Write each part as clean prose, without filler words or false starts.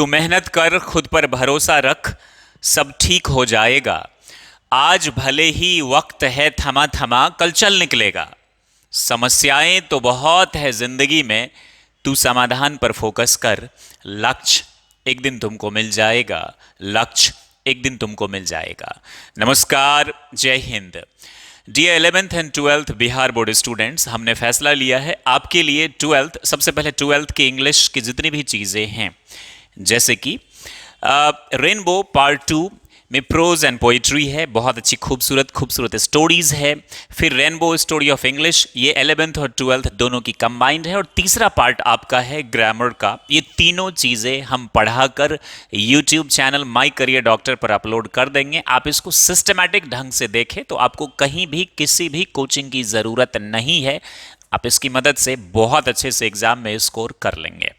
तू मेहनत कर, खुद पर भरोसा रख, सब ठीक हो जाएगा। आज भले ही वक्त है थमा थमा, कल चल निकलेगा। समस्याएं तो बहुत है जिंदगी में, तू समाधान पर फोकस कर। लक्ष्य एक दिन तुमको मिल जाएगा, लक्ष्य एक दिन तुमको मिल जाएगा। नमस्कार, जय Hind. Dear 11th and 12th Bihar board students, हमने फैसला लिया है आपके लिए सबसे पहले 12th की इंग्लिश की जितनी भी चीज़ें हैं, जैसे कि रेनबो पार्ट 2 में प्रोज एंड पोइट्री है, बहुत अच्छी खूबसूरत स्टोरीज है। फिर रेनबो स्टोरी ऑफ इंग्लिश, ये 11th और 12th दोनों की कंबाइंड है। और तीसरा पार्ट आपका है ग्रामर का। ये तीनों चीज़ें हम पढ़ाकर YouTube channel my career doctor पर अपलोड कर देंगे। आप इसको सिस्टमैटिक ढंग से देखें तो आपको कहीं भी किसी भी कोचिंग की ज़रूरत नहीं है। आप इसकी मदद से बहुत अच्छे से एग्ज़ाम में स्कोर कर लेंगे।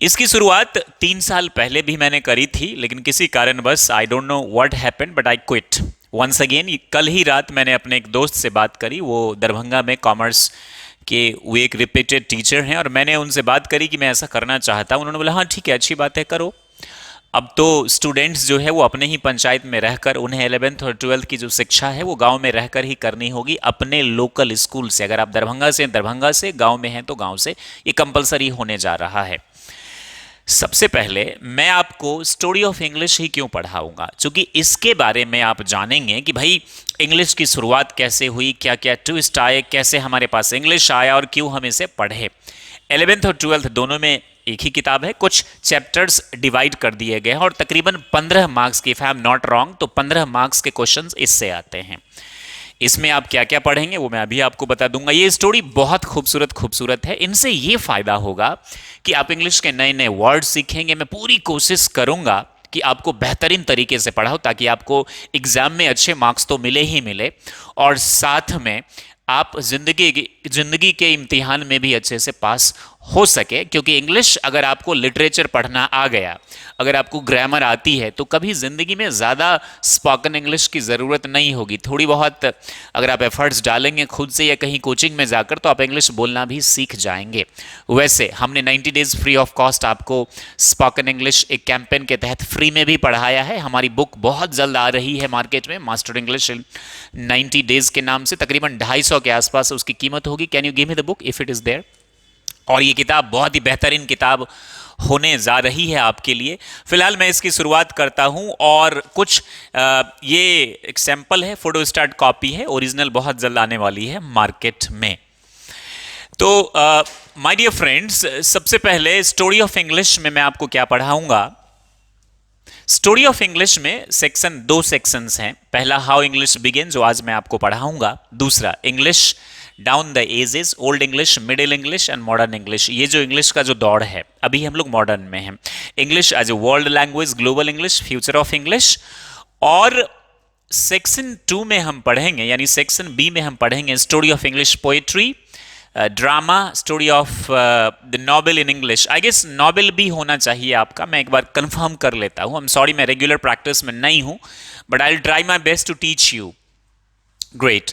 इसकी शुरुआत 3 साल पहले भी मैंने करी थी, लेकिन किसी कारणवश I don't know what happened but I quit once again. कल ही रात मैंने अपने एक दोस्त से बात करी, वो दरभंगा में कॉमर्स के वो एक रिपीटेड टीचर हैं, और मैंने उनसे बात करी कि मैं ऐसा करना चाहता हूँ। उन्होंने बोला हाँ ठीक है, अच्छी बात है, करो। अब तो स्टूडेंट्स जो है वो अपने ही पंचायत में रहकर, उन्हें 11th और 12th की जो शिक्षा है वो गांव में रहकर ही करनी होगी, अपने लोकल स्कूल से। अगर आप दरभंगा से, गांव में हैं तो गांव से, ये कंपलसरी होने जा रहा है। सबसे पहले मैं आपको स्टोरी ऑफ इंग्लिश ही क्यों पढ़ाऊंगा, क्योंकि इसके बारे में आप जानेंगे कि भाई इंग्लिश की शुरुआत कैसे हुई, क्या क्या ट्विस्ट आए, कैसे हमारे पास इंग्लिश आया और क्यों हम इसे पढ़े। 11th और 12th दोनों में एक ही किताब है, कुछ चैप्टर्स डिवाइड कर दिए गए हैं और तकरीबन 15 मार्क्स की, if I am not wrong, तो 15 मार्क्स के क्वेश्चंस इससे आते हैं। इसमें आप क्या क्या पढ़ेंगे वो मैं अभी आपको बता दूंगा। ये स्टोरी बहुत खूबसूरत है। इनसे ये फायदा होगा कि आप इंग्लिश के नए नए वर्ड सीखेंगे। मैं पूरी कोशिश करूंगा कि आपको बेहतरीन तरीके से पढ़ाऊं, ताकि आपको एग्जाम में अच्छे मार्क्स तो मिले ही मिले, और साथ में आप जिंदगी के इम्तिहान में भी अच्छे से पास हो सके। क्योंकि इंग्लिश, अगर आपको लिटरेचर पढ़ना आ गया, अगर आपको ग्रामर आती है, तो कभी ज़िंदगी में ज़्यादा स्पोकन इंग्लिश की ज़रूरत नहीं होगी। थोड़ी बहुत अगर आप एफर्ट्स डालेंगे खुद से या कहीं कोचिंग में जाकर, तो आप इंग्लिश बोलना भी सीख जाएंगे। वैसे हमने 90 डेज़ फ्री ऑफ कॉस्ट आपको स्पोकन इंग्लिश एक कैंपेन के तहत फ्री में भी पढ़ाया है। हमारी बुक बहुत जल्द आ रही है मार्केट में, मास्टर इंग्लिश इन 90 डेज़ के नाम से। तकरीबन 250 के आसपास उसकी कीमत होगी। Can you give me the book if it is there. और ये किताब बहुत ही बेहतरीन किताब होने जा रही है आपके लिए। फिलहाल मैं इसकी शुरुआत करता हूं, और कुछ ये एक सैंपल है, फोटो स्टार्ट कॉपी है, ओरिजिनल बहुत जल्द आने वाली है मार्केट में। तो माय डियर फ्रेंड्स, सबसे पहले स्टोरी ऑफ इंग्लिश में मैं आपको क्या पढ़ाऊंगा। स्टोरी ऑफ इंग्लिश में दो सेक्शंस हैं। पहला हाउ इंग्लिश बिगिन, जो आज मैं आपको पढ़ाऊंगा। दूसरा English down the ages, old English, middle English and modern English. ये जो इंग्लिश का जो दौर है, अभी हम लोग मॉडर्न में हैं। English as a world language, global English, future of English. और सेक्शन 2 में हम पढ़ेंगे, यानी सेक्शन बी में हम पढ़ेंगे story of English poetry, drama, story of the novel in English. I guess novel भी होना चाहिए आपका, मैं एक बार कंफर्म कर लेता हूँ। आई एम सॉरी, मैं रेगुलर प्रैक्टिस में नहीं हूँ, but I will try my best to teach you. Great.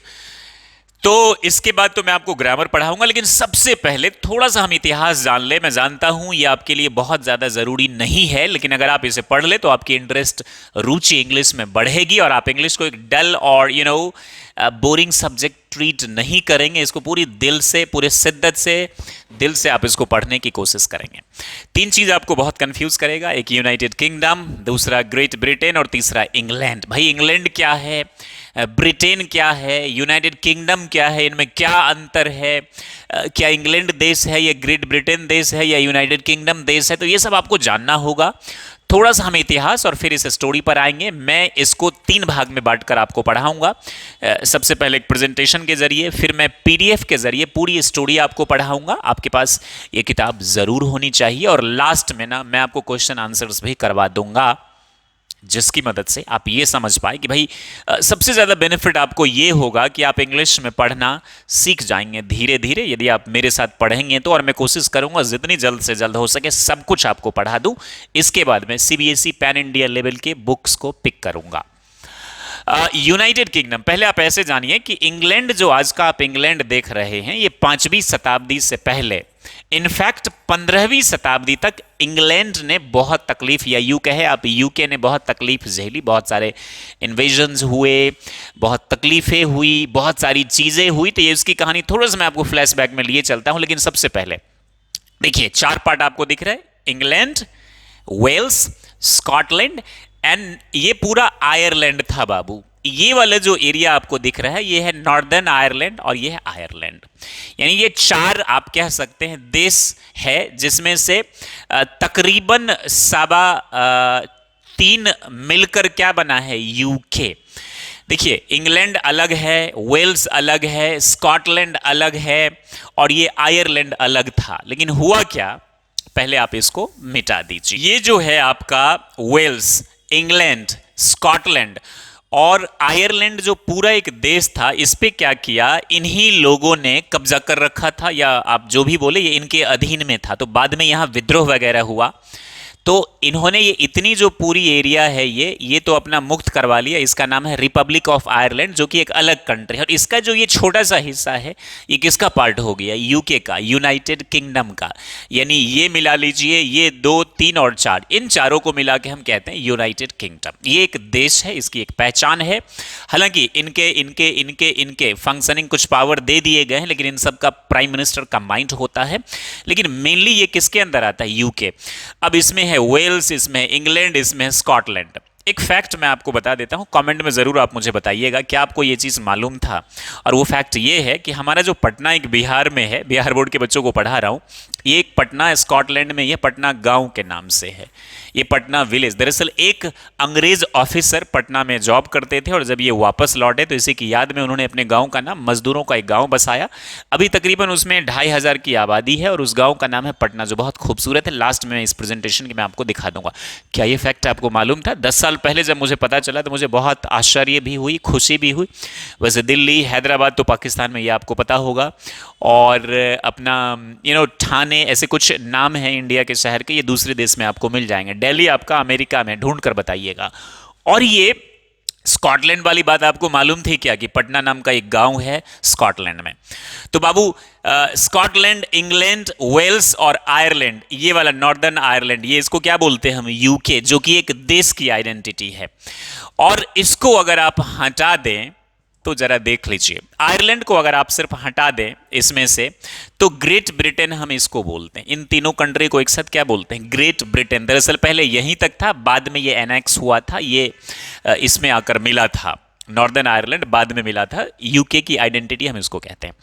तो इसके बाद तो मैं आपको ग्रामर पढ़ाऊंगा, लेकिन सबसे पहले थोड़ा सा हम इतिहास जान ले। मैं जानता हूं ये आपके लिए बहुत ज़्यादा ज़रूरी नहीं है, लेकिन अगर आप इसे पढ़ ले तो आपकी इंटरेस्ट, रुचि इंग्लिश में बढ़ेगी, और आप इंग्लिश को एक डल और बोरिंग सब्जेक्ट ट्रीट नहीं करेंगे। इसको पूरी दिल से, पूरे शिद्दत से, दिल से आप इसको पढ़ने की कोशिश करेंगे। 3 चीज़ आपको बहुत कंफ्यूज करेगा, एक यूनाइटेड किंगडम, दूसरा ग्रेट ब्रिटेन, और तीसरा इंग्लैंड। भाई इंग्लैंड क्या है, ब्रिटेन क्या है, यूनाइटेड किंगडम क्या है, इनमें क्या अंतर है, क्या इंग्लैंड देश है या ग्रेट ब्रिटेन देश है या यूनाइटेड किंगडम देश है, तो ये सब आपको जानना होगा। थोड़ा सा हम इतिहास और फिर इस स्टोरी पर आएंगे। मैं इसको 3 भाग में बांटकर आपको पढ़ाऊंगा। सबसे पहले एक प्रेजेंटेशन के जरिए, फिर मैं पीडीएफ के जरिए पूरी स्टोरी आपको पढ़ाऊंगा। आपके पास ये किताब जरूर होनी चाहिए, और लास्ट में ना मैं आपको क्वेश्चन आंसर्स भी करवा दूंगा, जिसकी मदद से आप ये समझ पाए कि भाई सबसे ज़्यादा बेनिफिट आपको ये होगा कि आप इंग्लिश में पढ़ना सीख जाएंगे धीरे धीरे, यदि आप मेरे साथ पढ़ेंगे तो। और मैं कोशिश करूंगा जितनी जल्द से जल्द हो सके सब कुछ आपको पढ़ा दूं। इसके बाद मैं सीबीएसई पैन इंडिया लेवल के बुक्स को पिक करूंगा। यूनाइटेड किंगडम, पहले आप ऐसे जानिए कि इंग्लैंड, जो आज का आप इंग्लैंड देख रहे हैं, ये 5वीं शताब्दी से पहले इनफैक्ट 15वीं शताब्दी तक इंग्लैंड ने बहुत तकलीफ, या यूं कहे आप यूके ने बहुत तकलीफ झेली, बहुत सारे इन्वेजन्स हुए, बहुत तकलीफें हुई, बहुत सारी चीजें हुई। तो ये उसकी कहानी थोड़ा सा मैं आपको फ्लैशबैक में लिए चलता हूं। लेकिन सबसे पहले देखिए, 4 पार्ट आपको दिख रहा है, इंग्लैंड, वेल्स, स्कॉटलैंड एंड ये पूरा आयरलैंड था बाबू। ये वाला जो एरिया आपको दिख रहा है ये है नॉर्दर्न आयरलैंड और ये है आयरलैंड। यानी ये 4 आप कह सकते हैं देश है, जिसमें से तकरीबन 3.25 मिलकर क्या बना है, यूके। देखिए, इंग्लैंड अलग है, वेल्स अलग है, स्कॉटलैंड अलग है और ये आयरलैंड अलग था। लेकिन हुआ क्या, पहले आप इसको मिटा दीजिए। ये जो है आपका वेल्स, इंग्लैंड, स्कॉटलैंड और आयरलैंड जो पूरा एक देश था, इस पे क्या किया, इन्हीं लोगों ने कब्जा कर रखा था, या आप जो भी बोले ये इनके अधीन में था। तो बाद में यहां विद्रोह वगैरह हुआ तो इन्होंने ये इतनी जो पूरी एरिया है ये तो अपना मुक्त करवा लिया। इसका नाम है रिपब्लिक ऑफ आयरलैंड, जो कि एक अलग कंट्री है। और इसका जो ये छोटा सा हिस्सा है ये किसका पार्ट हो गया, यूके का, यूनाइटेड किंगडम का। यानी ये मिला लीजिए, ये 2, 3 और 4, इन चारों को मिला के हम कहते हैं यूनाइटेड किंगडम। ये एक देश है, इसकी एक पहचान है। हालांकि इनके इनके इनके इनके फंक्शनिंग कुछ पावर दे दिए गए हैं, लेकिन इन सब का प्राइम मिनिस्टर का माइंड होता है। लेकिन मेनली ये किसके अंदर आता है, यूके। अब इसमें है वेल्स, इसमें इंग्लैंड, इसमें स्कॉटलैंड। एक फैक्ट मैं आपको बता देता हूं, कमेंट में जरूर आप मुझे बताइएगा क्या आपको ये चीज मालूम था। और वो फैक्ट ये है कि हमारा जो पटना एक बिहार में है, बिहार बोर्ड के बच्चों को पढ़ा रहा हूं, ये एक पटना स्कॉटलैंड में, ये पटना गांव के नाम से है, ये पटना विलेज। दरअसल एक अंग्रेज ऑफिसर पटना में जॉब करते थे और जब ये वापस लौटे तो इसी की याद में उन्होंने अपने गांव का नाम, मजदूरों का एक गांव बसाया। अभी तकरीबन उसमें 2500 की आबादी है और उस गांव का नाम है पटना, जो बहुत खूबसूरत है। लास्ट में इस प्रेजेंटेशन की मैं आपको दिखा दूंगा। क्या ये फैक्ट आपको मालूम था? 10 साल पहले जब मुझे पता चला तो मुझे बहुत आश्चर्य भी हुई, खुशी भी हुई। वैसे दिल्ली, हैदराबाद तो पाकिस्तान में, ये आपको पता होगा, और अपना ठाणे, ऐसे कुछ नाम है इंडिया के शहर के, ये दूसरे देश में आपको मिल जाएंगे। दिल्ली आपका अमेरिका में, ढूंढ कर बताइएगा। और ये स्कॉटलैंड वाली बात आपको मालूम थी क्या, कि पटना नाम का एक गांव है स्कॉटलैंड में? तो बाबू, स्कॉटलैंड, इंग्लैंड, वेल्स और आयरलैंड, ये वाला नॉर्दर्न आयरलैंड, ये इसको क्या बोलते हैं हम, यूके, जो कि एक देश की आइडेंटिटी है। और इसको अगर आप हटा दें तो जरा देख लीजिए, आयरलैंड को अगर आप सिर्फ हटा दें इसमें से, तो ग्रेट ब्रिटेन हम इसको बोलते हैं। इन तीनों कंट्री को एक साथ क्या बोलते हैं, ग्रेट ब्रिटेन। दरअसल पहले यहीं तक था, बाद में ये एनेक्स हुआ था, ये इसमें आकर मिला था, नॉर्दर्न आयरलैंड बाद में मिला था। यूके की आइडेंटिटी हम इसको कहते हैं।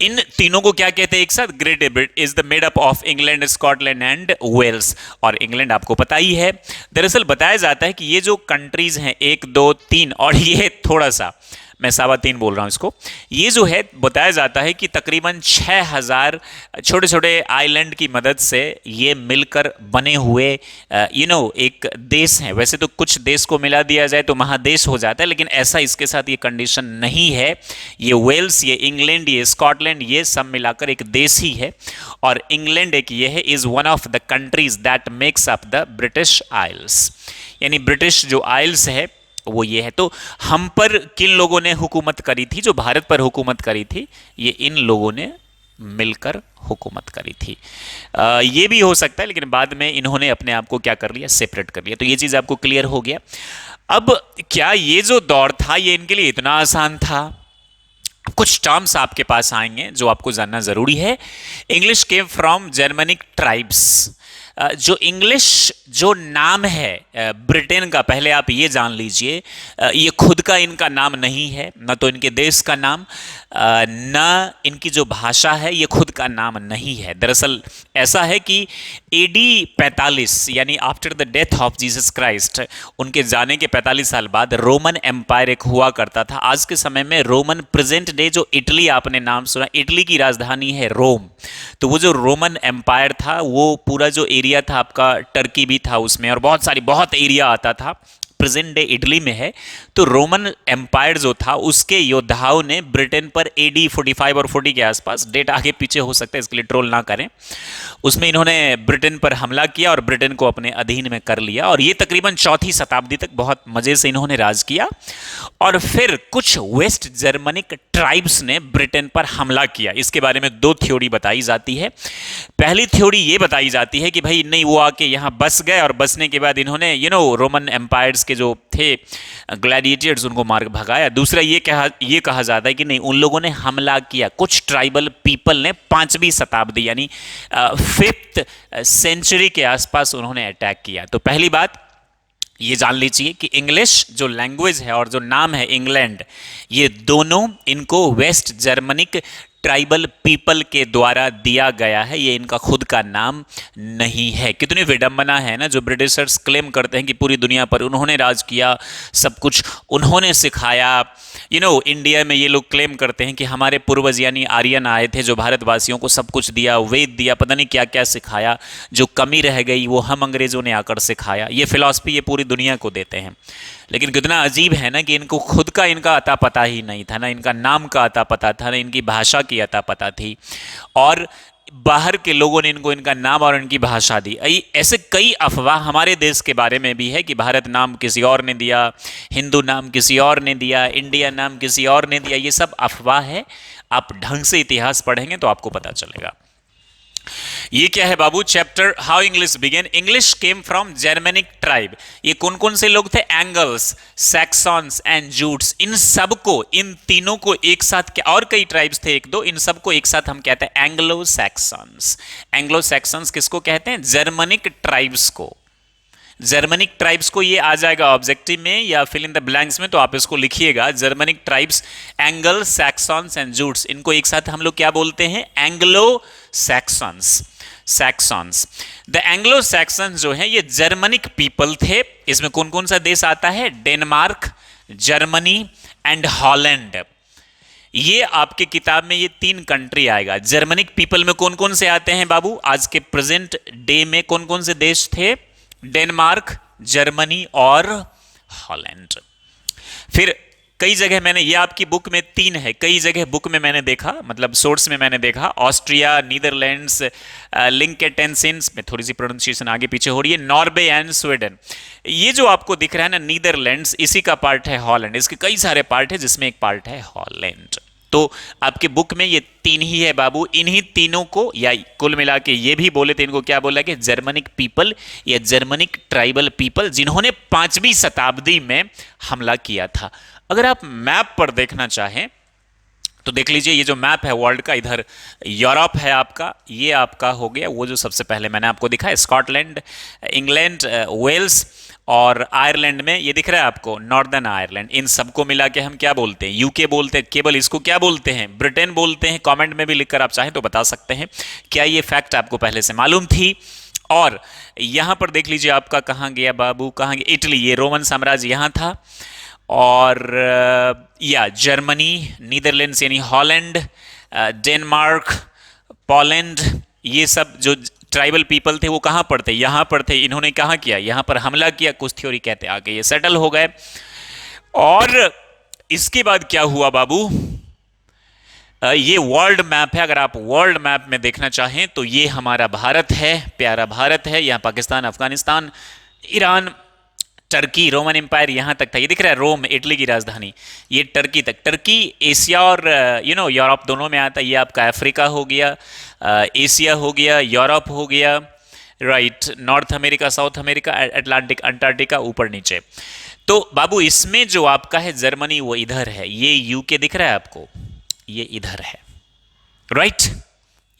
इन तीनों को क्या कहते हैं एक साथ, Great Britain is the made up of England, Scotland and Wales. और इंग्लैंड आपको पता ही है। दरअसल बताया जाता है कि ये जो कंट्रीज हैं 1, 2, 3 और ये थोड़ा सा, मैं 3.25 बोल रहा हूं इसको, ये जो है बताया जाता है कि तकरीबन 6000 छोटे छोटे आइलैंड की मदद से ये मिलकर बने हुए एक देश है। वैसे तो कुछ देश को मिला दिया जाए तो महादेश हो जाता है, लेकिन ऐसा इसके साथ ये कंडीशन नहीं है। ये वेल्स, ये इंग्लैंड, ये स्कॉटलैंड, ये सब मिलाकर एक देश ही है। और इंग्लैंड एक ये है, is one of the countries that makes up the British Isles. यानी ब्रिटिश जो आइल्स है वो ये है। तो हम पर किन लोगों ने हुकूमत करी थी, जो भारत पर हुकूमत करी थी, ये इन लोगों ने मिलकर हुकूमत करी थी। ये भी हो सकता है, लेकिन बाद में इन्होंने अपने आप को क्या कर लिया, सेपरेट कर लिया। तो ये चीज आपको क्लियर हो गया। अब क्या ये जो दौर था ये इनके लिए इतना आसान था? कुछ टर्म्स आपके पास आएंगे जो आपको जानना जरूरी है। English came from Germanic tribes. जो इंग्लिश जो नाम है ब्रिटेन का, पहले आप ये जान लीजिए, ये खुद का इनका नाम नहीं है, न तो इनके देश का नाम, न इनकी जो भाषा है ये खुद का नाम नहीं है। दरअसल ऐसा है कि AD 45 यानी after the death of Jesus Christ, उनके जाने के 45 साल बाद रोमन एम्पायर एक हुआ करता था। आज के समय में रोमन, प्रेजेंट डे जो इटली, आपने नाम सुना, इटली की राजधानी है रोम। तो वो जो रोमन एम्पायर था, वो पूरा जो एरिया था आपका, टर्की भी था उसमें और बहुत एरिया आता था। प्रेजेंट डे इटली में है। तो रोमन एम्पायर जो था उसके योद्धाओं ने ब्रिटेन पर AD 45 और 40 के आसपास, डेट आगे पीछे हो सकता है इसके लिए ट्रोल ना करें, उसमें इन्होंने ब्रिटेन पर हमला किया और ब्रिटेन को अपने अधीन में कर लिया। और ये तकरीबन 4वीं शताब्दी तक बहुत मजे से इन्होंने राज किया। और फिर कुछ वेस्ट जर्मनिक ट्राइब्स ने ब्रिटेन पर हमला किया। इसके बारे में 2 थ्योरी बताई जाती है। पहली थ्योरी ये बताई जाती है कि भाई नहीं, वो आके यहाँ बस गए और बसने के बाद इन्होंने रोमन एम्पायर्स के जो थे ग्लैडिएटर्स उनको मार भगाया। दूसरा ये कहा जाता है कि नहीं, उन लोगों ने हमला किया, कुछ ट्राइबल पीपल ने 5वीं शताब्दी यानी 5th सेंचुरी के आसपास उन्होंने अटैक किया। तो पहली बात ये जान लीजिए कि इंग्लिश जो लैंग्वेज है और जो नाम है इंग्लैंड, ये दोनों इनको वेस्ट जर्मनिक ट्राइबल पीपल के द्वारा दिया गया है, ये इनका खुद का नाम नहीं है। कितनी विडंबना है ना, जो ब्रिटिशर्स क्लेम करते हैं कि पूरी दुनिया पर उन्होंने राज किया, सब कुछ उन्होंने सिखाया। इंडिया में ये लोग क्लेम करते हैं कि हमारे पूर्वज यानी आर्यन आए थे जो भारतवासियों को सब कुछ दिया, वेद दिया, पता नहीं क्या क्या सिखाया, जो कमी रह गई वो हम अंग्रेजों ने आकर सिखाया। ये फिलॉसफी ये पूरी दुनिया को देते हैं। लेकिन कितना अजीब है ना कि इनको खुद का इनका अता पता ही नहीं था, ना इनका नाम का अता पता था, ना इनकी भाषा की अता पता थी, और बाहर के लोगों ने इनको इनका नाम और इनकी भाषा दी। ऐसे कई अफवाह हमारे देश के बारे में भी है कि भारत नाम किसी और ने दिया, हिंदू नाम किसी और ने दिया, इंडिया नाम किसी और ने दिया। ये सब अफवाह है। आप ढंग से इतिहास पढ़ेंगे तो आपको पता चलेगा। ये क्या है बाबू? Chapter how English began. English came from Germanic tribe. ये कौन कौन से लोग थे? Angles, Saxons and Jutes. इन सबको, इन तीनों को एक साथ, और कई ट्राइब्स थे एक दो, इन सबको एक साथ हम कहते हैं एंग्लो सैक्सॉन्स। एंग्लो सैक्सॉन्स किसको कहते हैं? जर्मनिक ट्राइब्स को। जर्मनिक ट्राइब्स को, ये आ जाएगा ऑब्जेक्टिव में या फिल इन द ब्लैंक्स में, तो आप इसको लिखिएगा। Germanic tribes, Angle, Saxons and Jutes, इनको एक साथ हम लोग क्या बोलते हैं? Anglo Saxons. Saxons, the Anglo Saxons जो है ये जर्मनिक पीपल थे। इसमें कौन कौन सा देश आता है? Denmark, Germany and Holland. ये आपके किताब में ये 3 कंट्री आएगा। जर्मनिक पीपल में कौन कौन से आते हैं बाबू? आज के प्रेजेंट डे में कौन कौन से देश थे? डेनमार्क, जर्मनी और हॉलैंड। फिर कई जगह मैंने, ये आपकी बुक में 3 है, कई जगह बुक में मैंने देखा, मतलब सोर्स में मैंने देखा, ऑस्ट्रिया, नीदरलैंड्स, लिंकेटेंसिन्स में थोड़ी सी प्रोनाउंसिएशन आगे पीछे हो रही है, नॉर्वे एंड स्वीडन। ये जो आपको दिख रहा है ना नीदरलैंड्स, इसी का पार्ट है हॉलैंड। इसके कई सारे पार्ट है जिसमें एक पार्ट है हॉलैंड। तो आपके बुक में ये 3 ही है बाबू। इन्हीं तीनों को, या कुल मिला के ये भी बोले थे, इनको क्या बोला कि जर्मनिक पीपल या जर्मनिक ट्राइबल पीपल, जिन्होंने 5वीं शताब्दी में हमला किया था। अगर आप मैप पर देखना चाहें तो देख लीजिए, ये जो मैप है वर्ल्ड का, इधर यूरोप है आपका, ये आपका हो गया वो जो सबसे पहले मैंने आपको दिखाया, स्कॉटलैंड, इंग्लैंड, वेल्स और आयरलैंड में ये दिख रहा है आपको नॉर्दर्न आयरलैंड। इन सबको मिला के हम क्या बोलते हैं? यूके बोलते हैं। केवल इसको क्या बोलते हैं? ब्रिटेन बोलते हैं। कमेंट में भी लिखकर आप चाहें तो बता सकते हैं। क्या ये फैक्ट आपको पहले से मालूम थी? और यहां पर देख लीजिए आपका कहां गया बाबू, कहां गया? इटली, ये रोमन साम्राज्य यहां था। और या जर्मनी, नीदरलैंड्स यानी हॉलैंड, डेनमार्क, पोलैंड, ये सब जो ट्राइबल पीपल थे वो कहां पर थे? यहां पर थे। इन्होंने कहां किया? यहां पर हमला किया। कुछ थ्योरी कहते आगे ये सेटल हो गए। और इसके बाद क्या हुआ बाबू? ये वर्ल्ड मैप है। अगर आप वर्ल्ड मैप में देखना चाहें तो ये हमारा भारत है, प्यारा भारत है। यहां Pakistan, Afghanistan, Iran, Turkey, Roman empire यहां तक था। ये दिख रहा है रोम, इटली की राजधानी, ये टर्की तक। टर्की एशिया और यूरोप दोनों में आता है। ये आपका अफ्रीका हो गया, एशिया हो गया, यूरोप हो गया, right, north America, south America, Atlantic, Antarctica, ऊपर नीचे। तो बाबू इसमें जो आपका है जर्मनी वो इधर है। ये यूके दिख रहा है आपको, ये इधर है, राइट।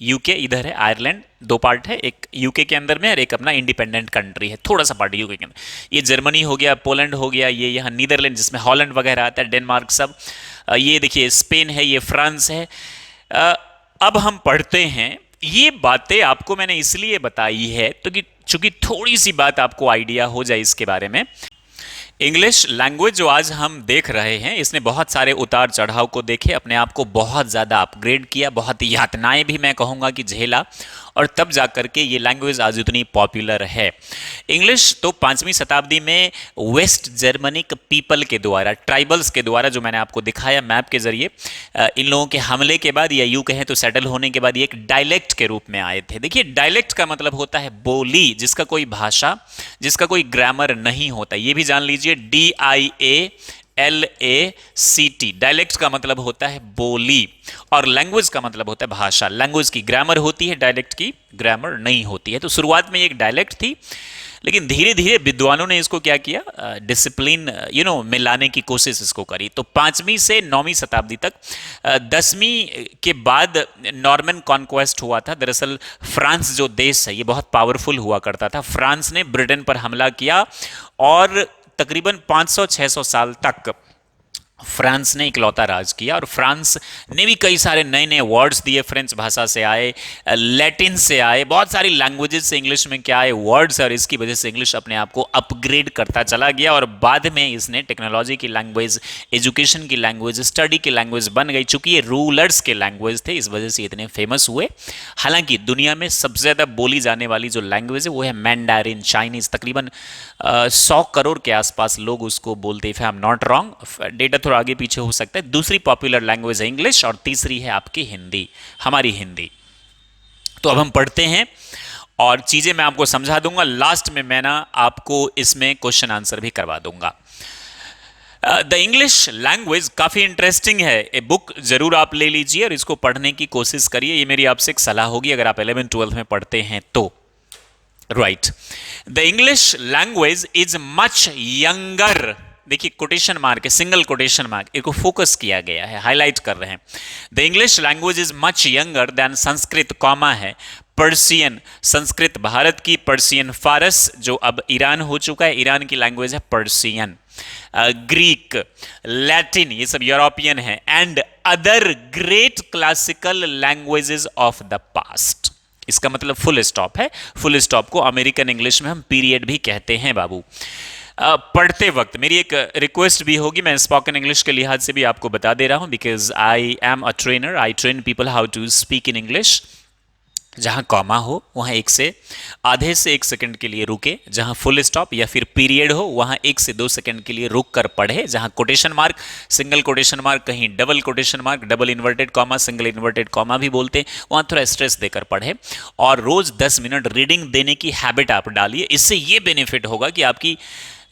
यूके इधर है, आयरलैंड 2 पार्ट है, एक यूके के अंदर में और एक अपना इंडिपेंडेंट कंट्री है, थोड़ा सा पार्ट यूके के अंदर। ये जर्मनी हो गया, पोलैंड हो गया, ये यहाँ नीदरलैंड जिसमें हॉलैंड वगैरह आता है, डेनमार्क सब। ये देखिए स्पेन है, ये फ्रांस है। अब हम पढ़ते हैं। ये बातें आपको मैंने इसलिए बताई है तो कि चूंकि थोड़ी सी बात आपको आइडिया हो जाए इसके बारे में। इंग्लिश लैंग्वेज जो आज हम देख रहे हैं, इसने बहुत सारे उतार चढ़ाव को देखे, अपने आप को बहुत ज़्यादा अपग्रेड किया, बहुत यातनाएं भी मैं कहूँगा कि झेला, और तब जाकर के ये लैंग्वेज आज इतनी पॉपुलर है। इंग्लिश तो 5वीं शताब्दी में वेस्ट जर्मनिक पीपल के द्वारा, ट्राइबल्स के द्वारा, जो मैंने आपको दिखाया मैप के जरिए, इन लोगों के हमले के बाद या यूं कहें तो सेटल होने के बाद ये एक डायलेक्ट के रूप में आए थे। देखिए, डायलेक्ट का मतलब होता है बोली, जिसका कोई भाषा, जिसका कोई ग्रामर नहीं होता। ये भी जान लीजिए, DIALACT, डायलेक्ट का मतलब होता है बोली, और लैंग्वेज का मतलब होता है भाषा। लैंग्वेज की ग्रामर होती है, डायलेक्ट की ग्रामर नहीं होती है। तो शुरुआत में एक डायलेक्ट थी, लेकिन धीरे धीरे विद्वानों ने इसको क्या किया, डिसिप्लिन मिलाने की कोशिश इसको करी। तो 5वीं से 9वीं शताब्दी तक, 10वीं के बाद नॉर्मन कॉन्क्वेस्ट हुआ था। दरअसल फ्रांस जो देश है ये बहुत पावरफुल हुआ करता था। फ्रांस ने ब्रिटेन पर हमला किया और तकरीबन 500-600 साल तक फ्रांस ने इकलौता राज किया, और फ्रांस ने भी कई सारे नए नए वर्ड्स दिए। फ्रेंच भाषा से आए, लैटिन से आए, बहुत सारी लैंग्वेजेस से इंग्लिश में क्या आए वर्ड्स, और इसकी वजह से इंग्लिश अपने आप को अपग्रेड करता चला गया, और बाद में इसने टेक्नोलॉजी की लैंग्वेज, एजुकेशन की लैंग्वेज, स्टडी की लैंग्वेज बन गई। चूंकि ये रूलर्स के लैंग्वेज थे, इस वजह से इतने फेमस हुए। हालांकि दुनिया में सबसे ज़्यादा बोली जाने वाली जो लैंग्वेज है वो है मैंडारिन चाइनीज़। तकरीबन 100 करोड़ के आसपास लोग उसको बोलते हैं, if I am not wrong, data थोड़ा आगे पीछे हो सकता है। दूसरी पॉपुलर लैंग्वेज है इंग्लिश, और तीसरी है आपकी हिंदी, हमारी हिंदी। तो अब हम पढ़ते हैं और चीजें मैं आपको समझा दूंगा। लास्ट में मैं ना आपको इसमें क्वेश्चन आंसर भी करवा दूंगा। द इंग्लिश लैंग्वेज काफ़ी इंटरेस्टिंग है। ए बुक जरूर आप ले लीजिए और इसको पढ़ने की कोशिश करिए। ये मेरी आपसे एक सलाह होगी अगर आप 11th-12th में पढ़ते हैं तो। Right, the English language is much younger. देखिए, कोटेशन मार्क है, सिंगल कोटेशन मार्क, इसको फोकस किया गया है, हाईलाइट कर रहे हैं। The English language is much younger than Sanskrit, comma है, पर्शियन, संस्कृत भारत की, पर्शियन फारस जो अब ईरान हो चुका है, ईरान की लैंग्वेज है पर्शियन, ग्रीक, लैटिन, ये सब यूरोपियन है, and other great classical languages of the past. इसका मतलब फुल स्टॉप है। फुल स्टॉप को अमेरिकन इंग्लिश में हम पीरियड भी कहते हैं बाबू। पढ़ते वक्त मेरी एक रिक्वेस्ट भी होगी, मैं स्पोकन इंग्लिश के लिहाज से भी आपको बता दे रहा हूं, because I am a trainer, I train people how to speak in English. जहां कॉमा हो वहां आधे से 1 सेकंड के लिए रुके, जहां फुल स्टॉप या फिर पीरियड हो वहां 1 से 2 सेकंड के लिए रुक कर पढ़े, जहां quotation mark, single quotation mark, कहीं double quotation mark, double inverted comma, single inverted comma भी बोलते हैं, वहां थोड़ा स्ट्रेस देकर पढ़े। और रोज 10 मिनट रीडिंग देने की हैबिट आप डालिए। इससे ये बेनिफिट होगा कि आपकी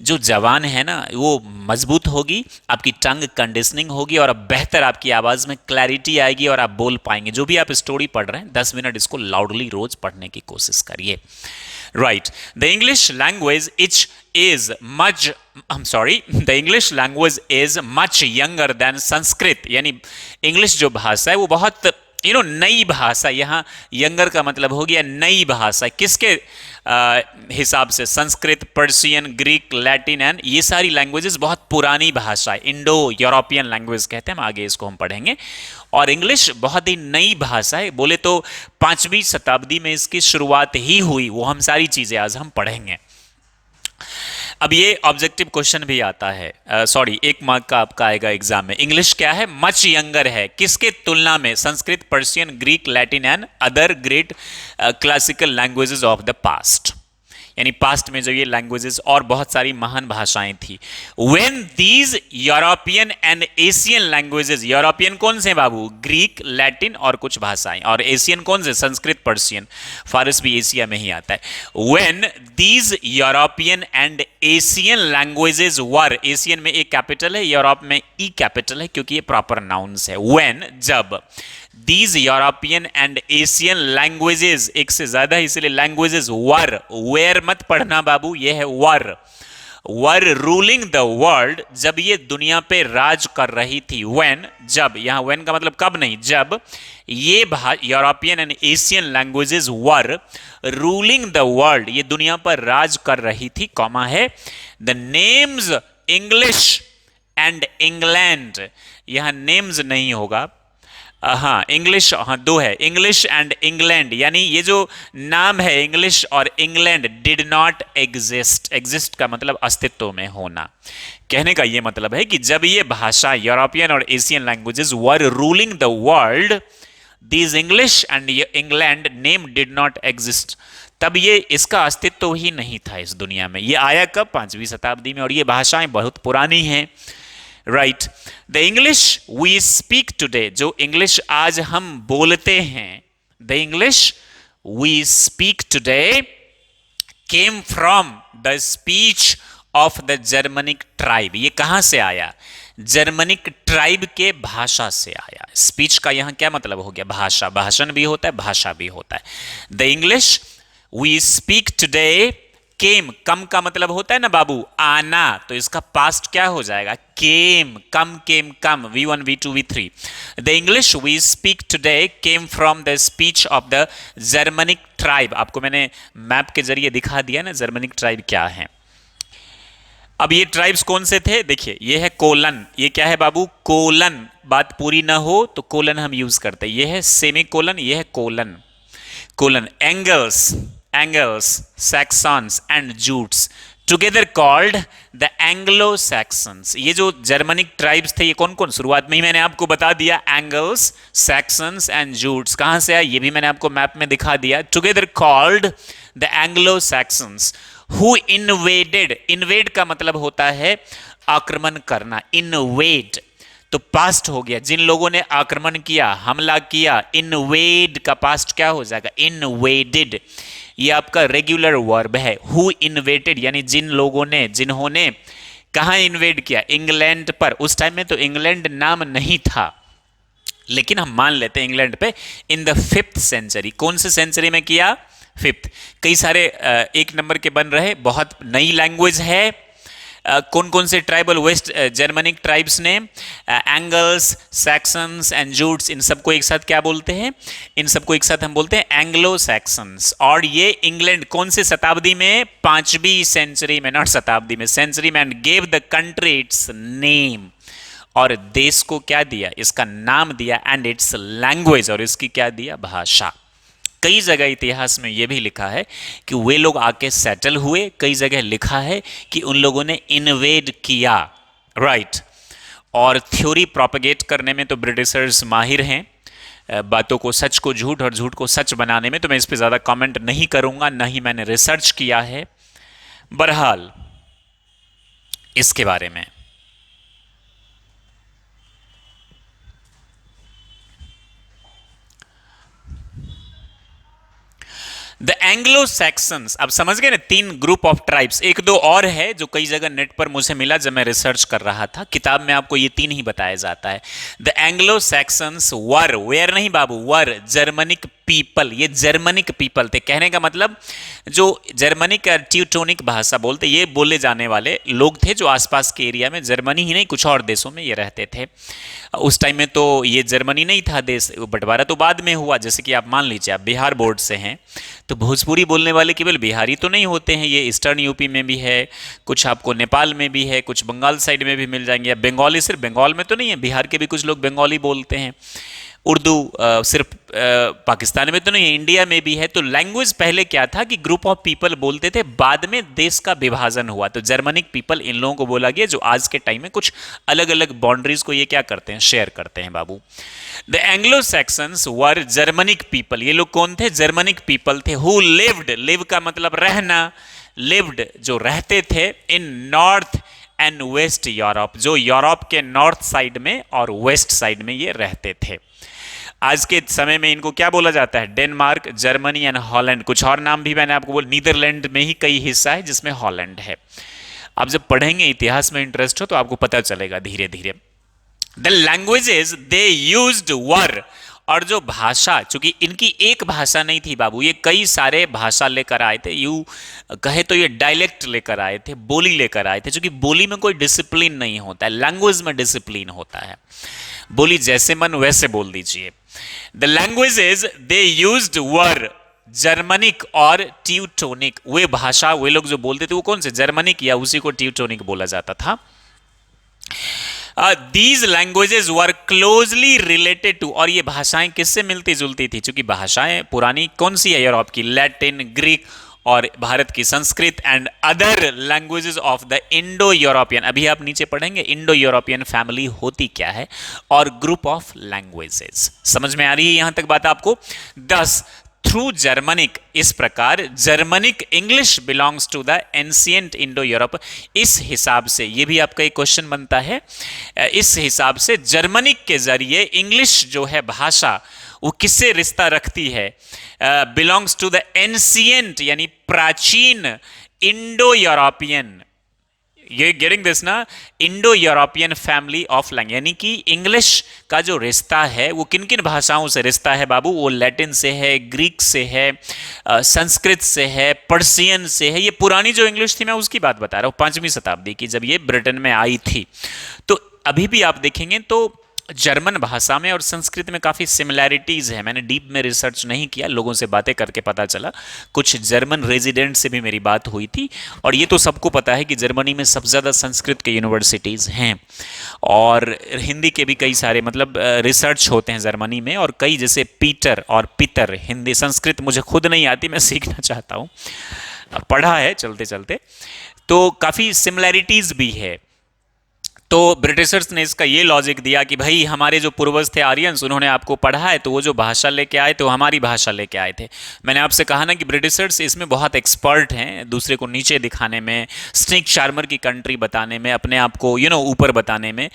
जो जवान है ना वो मजबूत होगी, आपकी टंग कंडीशनिंग होगी, और अब बेहतर आपकी आवाज़ में क्लैरिटी आएगी और आप बोल पाएंगे। जो भी आप स्टोरी पढ़ रहे हैं 10 मिनट इसको लाउडली रोज पढ़ने की कोशिश करिए। Right, the English language the English language is much younger than Sanskrit, यानी इंग्लिश जो भाषा है वो बहुत नई भाषा। यहाँ यंगर का मतलब हो गया नई भाषा। किसके हिसाब से? Sanskrit, Persian, Greek, Latin, and ये सारी लैंग्वेजेस बहुत पुरानी भाषा है, इंडो यूरोपियन लैंग्वेज कहते हैं, हम आगे इसको हम पढ़ेंगे। और इंग्लिश बहुत ही नई भाषा है, बोले तो 5वीं शताब्दी में इसकी शुरुआत ही हुई। वो हम सारी चीजें आज हम पढ़ेंगे। अब ये ऑब्जेक्टिव क्वेश्चन भी आता है, 1 मार्क का आपका आएगा एग्जाम में। इंग्लिश क्या है? मच यंगर है, किसके तुलना में? Sanskrit, Persian, Greek, Latin and other great classical languages of the past, यानी पास्ट में जो ये लैंग्वेजेस और बहुत सारी महान भाषाएं थी। When these European and Asian languages, European कौन से बाबू? ग्रीक, लैटिन और कुछ भाषाएं, और एशियन कौन से? संस्कृत, पर्शियन, फारस भी एशिया में ही आता है। When these European and Asian languages were, Asian में एक कैपिटल है, यूरोप में ई कैपिटल है क्योंकि ये प्रॉपर नाउन्स है। व्हेन, जब, these European and Asian languages, एक से ज्यादा इसलिए लैंग्वेजेस, वर, वेयर मत पढ़ना बाबू, ये है वर रूलिंग द वर्ल्ड, जब ये दुनिया पे राज कर रही थी। व्हेन, जब, यहां व्हेन का मतलब कब नहीं, जब ये European and Asian languages were ruling the world, ये दुनिया पर राज कर रही थी, कॉमा है, the names English and England, यहां नेम्स नहीं होगा, हाँ इंग्लिश, हाँ 2 है, इंग्लिश एंड इंग्लैंड, यानी ये जो नाम है इंग्लिश और England did not exist. Exist का मतलब अस्तित्व में होना। कहने का ये मतलब है कि जब ये भाषा यूरोपियन और Asian languages were ruling the world, these English and England name did not exist. तब ये इसका अस्तित्व ही नहीं था इस दुनिया में। ये आया कब? 5वीं शताब्दी में, और ये भाषाएं बहुत पुरानी हैं। Right, the English we speak today, जो इंग्लिश आज हम बोलते हैं, the English we speak today came from the speech of the Germanic tribe. ये कहां से आया? जर्मनिक ट्राइब के भाषा से आया। स्पीच का यहां क्या मतलब हो गया? भाषा। भाषण भी होता है, भाषा भी होता है। The English we speak today came, come का मतलब होता है ना बाबू, आना, तो इसका पास्ट क्या हो जाएगा? Came, come, came, come, V1 V2 V3। The English we speak today came from the speech of the Germanic tribe. आपको मैंने मैप के जरिए दिखा दिया ना जर्मनिक ट्राइब क्या है। अब ये ट्राइब्स कौन से थे? देखिए, ये है कोलन। ये क्या है बाबू? कोलन। बात पूरी ना हो तो कोलन हम यूज करते हैं। ये है सेमी कोलन, ये है colon. Colon. Angles, angles, Saxons and Jutes together called the Anglo Saxons. ये जो जर्मनिक ट्राइब्स थे, ये कौन कौन? शुरुआत में ही मैंने आपको बता दिया, एंगल्स, सैक्सन्स एंड जूट्स। कहां से आया? ये भी मैंने आपको मैप में दिखा दिया। Together called the Anglo Saxons who invaded. Invade का मतलब होता है आक्रमण करना, इन्वेड, तो पास्ट हो गया। जिन लोगों ने आक्रमण किया, हमला किया, इन्वेड का पास्ट क्या हो जाएगा? इन्वेडेड। ये आपका रेगुलर वर्ब है। हु इन्वेडेड यानी जिन लोगों ने, जिन्होंने कहां इन्वेड किया? इंग्लैंड पर। उस टाइम में तो इंग्लैंड नाम नहीं था, लेकिन हम मान लेते हैं इंग्लैंड पे। In the 5th century. कौन से सेंचुरी में किया? 5th। कई सारे एक नंबर के बन रहे, बहुत नई लैंग्वेज है। कौन कौन से ट्राइबल वेस्ट जर्मनिक ट्राइब्स ने? एंगल्स, सैक्सन्स एंड जूट्स, इन सबको एक साथ क्या बोलते हैं? इन सबको एक साथ हम बोलते हैं एंग्लो सैक्सन्स। और ये इंग्लैंड कौन से शताब्दी में? 5वीं सेंचुरी में, नॉट शताब्दी में, सेंचुरी में। And gave the country it's name, और देश को क्या दिया? इसका नाम दिया। एंड इट्स लैंग्वेज, और इसकी क्या दिया? भाषा। कई जगह इतिहास में यह भी लिखा है कि वे लोग आके सेटल हुए। कई जगह लिखा है कि उन लोगों ने इन्वेड किया। राइट। और थ्योरी प्रोपेगेट करने में तो ब्रिटिशर्स माहिर हैं, बातों को, सच को झूठ और झूठ को सच बनाने में। तो मैं इस पर ज़्यादा कमेंट नहीं करूंगा, ना ही मैंने रिसर्च किया है। बहरहाल इसके बारे में द एंग्लो सैक्सन्स। अब समझ गए ना, 3 ग्रुप ऑफ ट्राइब्स। एक दो और है जो कई जगह नेट पर मुझे मिला जब मैं रिसर्च कर रहा था। किताब में आपको ये 3 ही बताया जाता है। The Anglo Saxons were, where नहीं बाबू, वर जर्मनिक पीपल। ये जर्मनिक पीपल थे। कहने का मतलब जो जर्मनिक ट्यूटोनिक भाषा बोलते, ये बोले जाने वाले लोग थे जो आसपास के एरिया में, जर्मनी ही नहीं कुछ और देशों में ये रहते थे। उस टाइम में तो ये जर्मनी नहीं था देश, बंटवारा तो बाद में हुआ। जैसे कि आप मान लीजिए, आप बिहार बोर्ड से हैं तो भोजपुरी बोलने वाले केवल बिहारी तो नहीं होते हैं। ये ईस्टर्न यूपी में भी है, कुछ आपको नेपाल में भी है, कुछ बंगाल साइड में भी मिल जाएंगे। बंगाली सिर्फ बंगाल में तो नहीं है, बिहार के भी कुछ लोग बंगाली बोलते हैं। उर्दू सिर्फ पाकिस्तान में तो नहीं है, इंडिया में भी है। तो लैंग्वेज पहले क्या था कि ग्रुप ऑफ पीपल बोलते थे, बाद में देश का विभाजन हुआ तो जर्मनिक पीपल इन लोगों को बोला गया, जो आज के टाइम में कुछ अलग अलग बाउंड्रीज को ये क्या करते हैं? शेयर करते हैं बाबू। The Anglo Saxons were Germanic people. ये लोग कौन थे? जर्मनिक पीपल थे। हु लिव्ड, लिव का मतलब रहना, लिव्ड जो रहते थे, in north and west Europe, जो यूरोप के नॉर्थ साइड में और वेस्ट साइड में ये रहते थे। आज के समय में इनको क्या बोला जाता है? Denmark, Germany and Holland. कुछ और नाम भी मैंने आपको बोला, नीदरलैंड में ही कई हिस्सा है जिसमें हॉलैंड है। आप जब पढ़ेंगे, इतिहास में इंटरेस्ट हो तो आपको पता चलेगा धीरे धीरे। द लैंग्वेजेस दे यूज्ड वर, और जो भाषा, चूंकि इनकी एक भाषा नहीं थी बाबू, ये कई सारे भाषा लेकर आए थे। यू कहे तो ये डायलेक्ट लेकर आए थे, बोली लेकर आए थे। चूंकि बोली में कोई डिसिप्लिन नहीं होता है, लैंग्वेज में डिसिप्लिन होता है। बोली जैसे मन वैसे बोल दीजिए। The languages they used were Germanic और ट्यूटोनिक। वे भाषा, वे लोग जो बोलते थे वो कौन से? जर्मनिक, या उसी को ट्यूटोनिक बोला जाता था। These languages were closely related to, और ये भाषाएं किससे मिलती जुलती थी? चूंकि भाषाएं पुरानी कौन सी है यूरोप की? लैटिन, ग्रीक और भारत की Sanskrit and other languages of the Indo European, अभी आप नीचे पढ़ेंगे इंडो यूरोपियन फैमिली होती क्या है, और ग्रुप ऑफ लैंग्वेजेस। समझ में आ रही है यहां तक बात आपको? 10 थ्रू जर्मनिक, इस प्रकार Germanic English belongs to the ancient Indo Europe. इस हिसाब से ये भी आपका एक क्वेश्चन बनता है, इस हिसाब से जर्मनिक के जरिए इंग्लिश जो है भाषा वो किससे रिश्ता रखती है? बिलोंग्स टू द एंशिएंट यानी प्राचीन इंडो यूरोपियन, ये गेटिंग दिस ना, Indo European family of language, यानी कि इंग्लिश का जो रिश्ता है वो किन किन भाषाओं से रिश्ता है बाबू? वो लैटिन से है, ग्रीक से है, संस्कृत से है, पर्शियन से है। ये पुरानी जो इंग्लिश थी मैं उसकी बात बता रहा हूँ, 5वीं शताब्दी की, जब ये ब्रिटेन में आई थी। तो अभी भी आप देखेंगे तो जर्मन भाषा में और संस्कृत में काफ़ी सिमिलैरिटीज है। मैंने डीप में रिसर्च नहीं किया, लोगों से बातें करके पता चला। कुछ जर्मन रेजिडेंट से भी मेरी बात हुई थी, और ये तो सबको पता है कि जर्मनी में सबसे ज़्यादा संस्कृत के यूनिवर्सिटीज़ हैं, और हिंदी के भी कई सारे मतलब रिसर्च होते हैं जर्मनी में, और कई जैसे पीटर और पितर, हिंदी संस्कृत मुझे खुद नहीं आती, मैं सीखना चाहता हूँ, पढ़ा है चलते चलते, तो काफ़ी सिमिलैरिटीज़ भी है। तो ब्रिटिशर्स ने इसका ये लॉजिक दिया कि भाई हमारे जो पूर्वज थे आर्यंस, उन्होंने आपको पढ़ा है तो वो जो भाषा लेके आए तो हमारी भाषा लेके आए थे। मैंने आपसे कहा ना कि ब्रिटिशर्स इसमें बहुत एक्सपर्ट हैं, दूसरे को नीचे दिखाने में, स्निक शार्मर की कंट्री बताने में, अपने आप को ऊपर बताने में।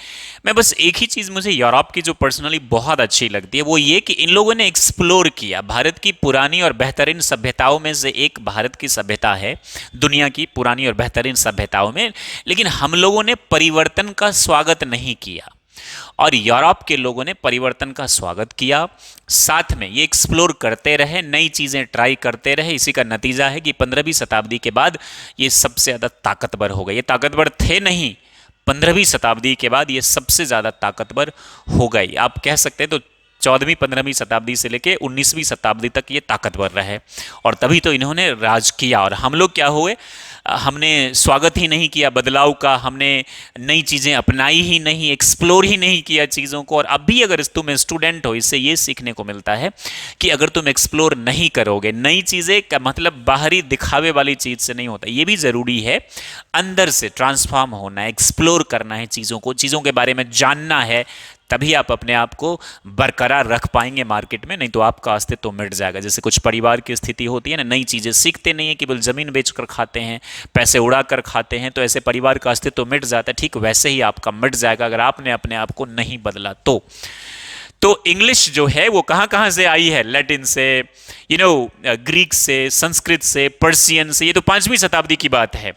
मैं बस एक ही चीज़ मुझे यूरोप की जो पर्सनली बहुत अच्छी लगती है वो ये कि इन लोगों ने एक्सप्लोर किया भारत की पुरानी और बेहतरीन सभ्यताओं में से एक भारत की सभ्यता है दुनिया की पुरानी और बेहतरीन सभ्यताओं में, लेकिन हम लोगों ने परिवर्तन का स्वागत नहीं किया और यूरोप के लोगों ने परिवर्तन का स्वागत किया। साथ में ये एक्सप्लोर करते रहे, नई चीजें ट्राई करते रहे। इसी का नतीजा है कि 15वीं शताब्दी के बाद ये सबसे ज्यादा ताकतवर हो गए। ये ताकतवर थे नहीं, 15वीं शताब्दी के बाद ये सबसे ज्यादा ताकतवर हो गई। आप कह सकते हैं तो 14वीं 15वीं शताब्दी से लेके 19वीं शताब्दी तक ये ताकतवर रहे, और तभी तो इन्होंने राज किया। और हम लोग क्या हुए, हमने स्वागत ही नहीं किया बदलाव का, हमने नई चीज़ें अपनाई ही नहीं, एक्सप्लोर ही नहीं किया चीज़ों को। और अब भी अगर तुम स्टूडेंट हो, इससे ये सीखने को मिलता है कि अगर तुम एक्सप्लोर नहीं करोगे नई चीज़ें, का मतलब बाहरी दिखावे वाली चीज़ से नहीं होता, ये भी ज़रूरी है, अंदर से ट्रांसफॉर्म होना है, एक्सप्लोर करना है चीज़ों को, चीज़ों के बारे में जानना है, तभी आप अपने आप को बरकरार रख पाएंगे मार्केट में, नहीं तो आपका अस्तित्व मिट जाएगा। जैसे कुछ परिवार की स्थिति होती है ना, नई चीज़ें सीखते नहीं है, केवल ज़मीन बेचकर खाते हैं, पैसे उड़ा कर खाते हैं, तो ऐसे परिवार का अस्तित्व मिट जाता है। ठीक वैसे ही आपका मिट जाएगा अगर आपने अपने आप को नहीं बदला तो इंग्लिश जो है वो कहाँ कहाँ से आई है? लैटिन से, ग्रीक से, संस्कृत से, पर्शियन से। ये तो 5वीं शताब्दी की बात है।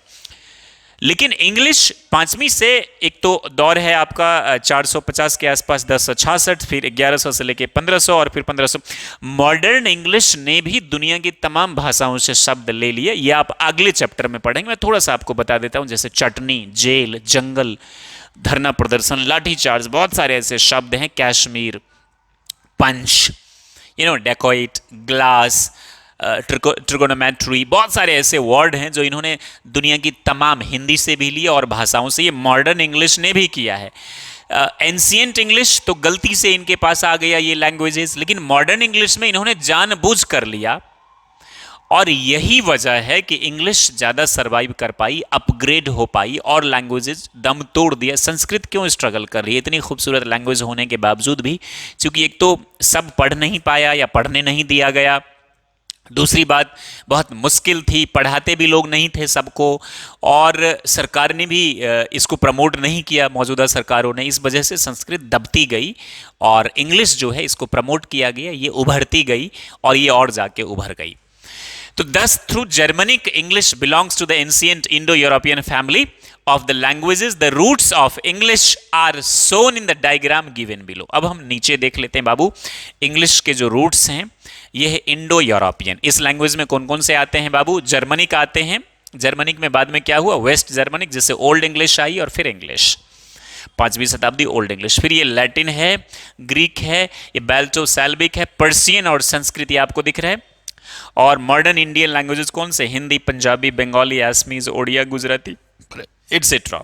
लेकिन इंग्लिश 5वीं से, एक तो दौर है आपका 450 के आसपास, 1066, फिर 1100 से लेके 1500, और फिर 1500 मॉडर्न इंग्लिश ने भी दुनिया की तमाम भाषाओं से शब्द ले लिए। ये आप अगले चैप्टर में पढ़ेंगे, मैं थोड़ा सा आपको बता देता हूं, जैसे चटनी, जेल, जंगल, धरना प्रदर्शन, लाठीचार्ज, बहुत सारे ऐसे शब्द हैं, कैश्मीर, पंच, डेकोइट, ग्लास, ट्रिगोनोमेट्री, बहुत सारे ऐसे वर्ड हैं जो इन्होंने दुनिया की तमाम, हिंदी से भी लिए और भाषाओं से। ये मॉडर्न इंग्लिश ने भी किया है। एंशिएंट इंग्लिश तो गलती से इनके पास आ गया ये लैंग्वेजेस, लेकिन मॉडर्न इंग्लिश में इन्होंने जानबूझ कर लिया, और यही वजह है कि इंग्लिश ज़्यादा सर्वाइव कर पाई, अपग्रेड हो पाई, और लैंग्वेजेस दम तोड़ दिया। संस्कृत क्यों स्ट्रगल कर रही है इतनी खूबसूरत लैंग्वेज होने के बावजूद भी? क्योंकि एक तो सब पढ़ नहीं पाया या पढ़ने नहीं दिया गया, दूसरी बात बहुत मुश्किल थी, पढ़ाते भी लोग नहीं थे सबको, और सरकार ने भी इसको प्रमोट नहीं किया, मौजूदा सरकारों ने। इस वजह से संस्कृत दबती गई और इंग्लिश जो है इसको प्रमोट किया गया, ये उभरती गई और ये और जाके उभर गई। तो thus through Germanic English belongs to the ancient Indo-European family of the languages. The roots of English are shown in the diagram given below. अब हम नीचे देख लेते हैं बाबू, इंग्लिश के जो रूट्स हैं ये है इंडो यूरोपियन। इस लैंग्वेज में कौन कौन से आते हैं बाबू? जर्मनिक आते हैं। जर्मनिक में बाद में क्या हुआ? वेस्ट जर्मनिक, जिससे ओल्ड इंग्लिश आई, और फिर इंग्लिश 5वीं शताब्दी ओल्ड इंग्लिश। फिर ये लैटिन है, ग्रीक है, ये बैल्टो सैल्विक है, पर्शियन और संस्कृत आपको दिख रहा है। और मॉडर्न इंडियन लैंग्वेजेस कौन से? Hindi, Punjabi, Bengali, Assamese, Odia, Gujarati, etcetera.